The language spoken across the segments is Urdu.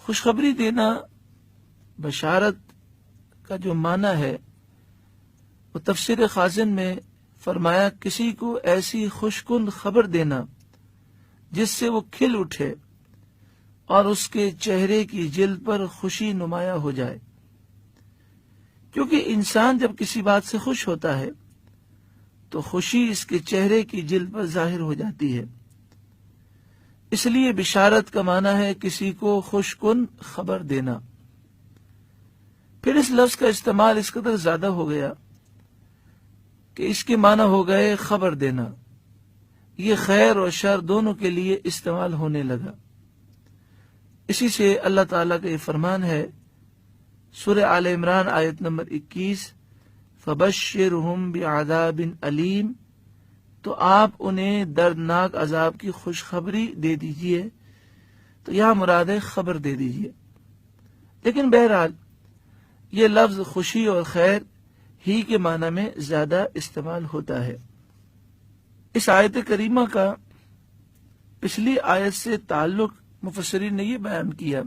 خوشخبری دینا، بشارت کا جو معنی ہے وہ تفسیر خازن میں فرمایا کسی کو ایسی خوشکن خبر دینا جس سے وہ کھل اٹھے اور اس کے چہرے کی جلد پر خوشی نمایاں ہو جائے، کیونکہ انسان جب کسی بات سے خوش ہوتا ہے تو خوشی اس کے چہرے کی جلد پر ظاہر ہو جاتی ہے۔ اس لیے بشارت کا معنی ہے کسی کو خوشکن خبر دینا۔ پھر اس لفظ کا استعمال اس قدر زیادہ ہو گیا کہ اس کے معنی ہو گئے خبر دینا۔ یہ خیر اور شر دونوں کے لیے استعمال ہونے لگا۔ اسی سے اللہ تعالیٰ کا یہ فرمان ہے سورہ آل عمران آیت نمبر 21، فَبَشِّرْهُمْ بِعَذَابٍ أَلِيمٍ، تو آپ انہیں دردناک عذاب کی خوشخبری دے دیجئے۔ تو یہاں مراد ہے خبر دے دیجئے۔ لیکن بہرحال یہ لفظ خوشی اور خیر ہی کے معنی میں زیادہ استعمال ہوتا ہے۔ اس آیت کریمہ کا پچھلی آیت سے تعلق مفسرین نے یہ بیان کیا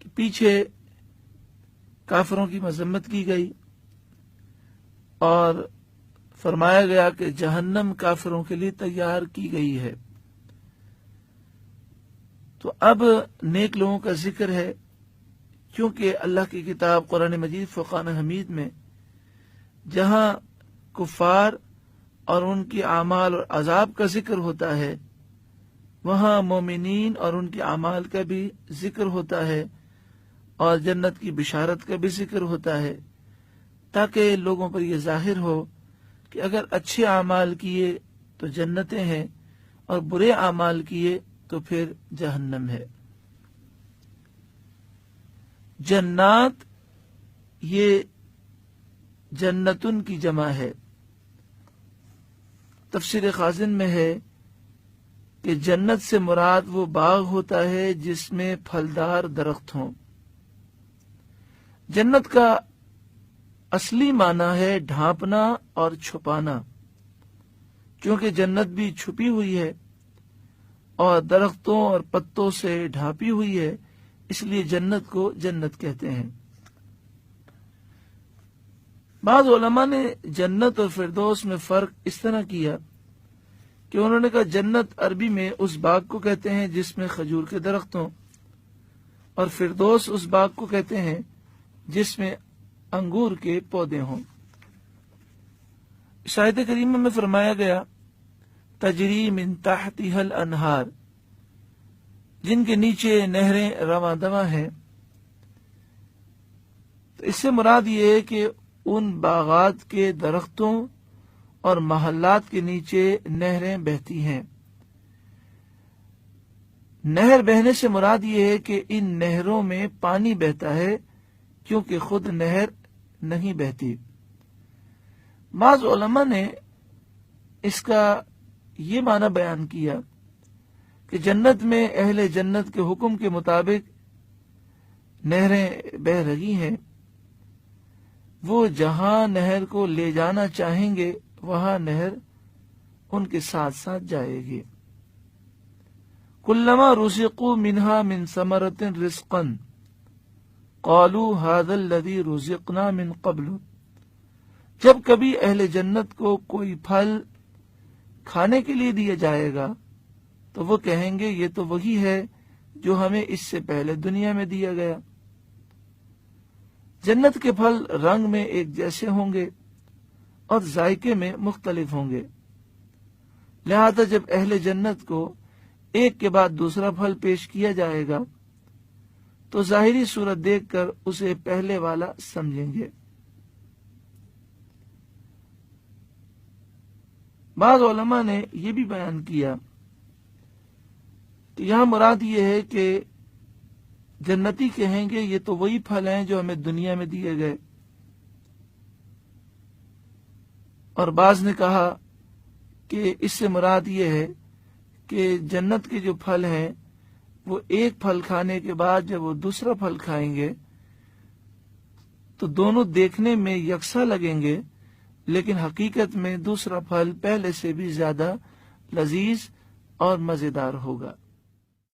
کہ پیچھے کافروں کی مذمت کی گئی اور فرمایا گیا کہ جہنم کافروں کے لیے تیار کی گئی ہے، تو اب نیک لوگوں کا ذکر ہے، کیونکہ اللہ کی کتاب قرآن مجید فرقان حمید میں جہاں کفار اور ان کی اعمال اور عذاب کا ذکر ہوتا ہے، وہاں مومنین اور ان کے اعمال کا بھی ذکر ہوتا ہے اور جنت کی بشارت کا بھی ذکر ہوتا ہے، تاکہ لوگوں پر یہ ظاہر ہو کہ اگر اچھے اعمال کیے تو جنتیں ہیں اور برے اعمال کیے تو پھر جہنم ہے۔ جنات یہ جنتن کی جمع ہے۔ تفسیر خازن میں ہے کہ جنت سے مراد وہ باغ ہوتا ہے جس میں پھلدار درخت ہوں۔ جنت کا اصلی معنی ہے ڈھانپنا اور چھپانا، کیونکہ جنت بھی چھپی ہوئی ہے اور درختوں اور پتوں سے ڈھانپی ہوئی ہے، اس لیے جنت کو جنت کہتے ہیں۔ بعض علماء نے جنت اور فردوس میں فرق اس طرح کیا کہ انہوں نے کہا جنت عربی میں اس باغ کو کہتے ہیں جس میں کھجور کے درخت ہوں، اور فردوس اس باغ کو کہتے ہیں جس میں انگور کے پودے ہوں۔ اس آیت کریمہ میں فرمایا گیا تجری من تحتها الانہار، جن کے نیچے نہریں رواں دواں ہیں، تو اس سے مراد یہ ہے کہ ان باغات کے درختوں اور محلات کے نیچے نہریں بہتی ہیں۔ نہر بہنے سے مراد یہ ہے کہ ان نہروں میں پانی بہتا ہے، کیونکہ خود نہر نہیں بہتی۔ بعض علماء نے اس کا یہ معنی بیان کیا کہ جنت میں اہل جنت کے حکم کے مطابق نہریں بہہ رہی ہیں، وہ جہاں نہر کو لے جانا چاہیں گے وہاں نہر ان کے ساتھ ساتھ جائے گی۔ کلما رزقوا منها من ثمرۃ رزقا قالوا هذا الذي رزقنا من قبل، جب کبھی اہل جنت کو کوئی پھل کھانے کے لیے دیا جائے گا تو وہ کہیں گے یہ تو وہی ہے جو ہمیں اس سے پہلے دنیا میں دیا گیا۔ جنت کے پھل رنگ میں ایک جیسے ہوں گے اور ذائقے میں مختلف ہوں گے، لہذا جب اہل جنت کو ایک کے بعد دوسرا پھل پیش کیا جائے گا تو ظاہری صورت دیکھ کر اسے پہلے والا سمجھیں گے۔ بعض علماء نے یہ بھی بیان کیا کہ یہاں مراد یہ ہے کہ جنتی کہیں گے یہ تو وہی پھل ہیں جو ہمیں دنیا میں دیے گئے، اور بعض نے کہا کہ اس سے مراد یہ ہے کہ جنت کے جو پھل ہیں وہ ایک پھل کھانے کے بعد جب وہ دوسرا پھل کھائیں گے تو دونوں دیکھنے میں یکساں لگیں گے، لیکن حقیقت میں دوسرا پھل پہلے سے بھی زیادہ لذیذ اور مزیدار ہوگا۔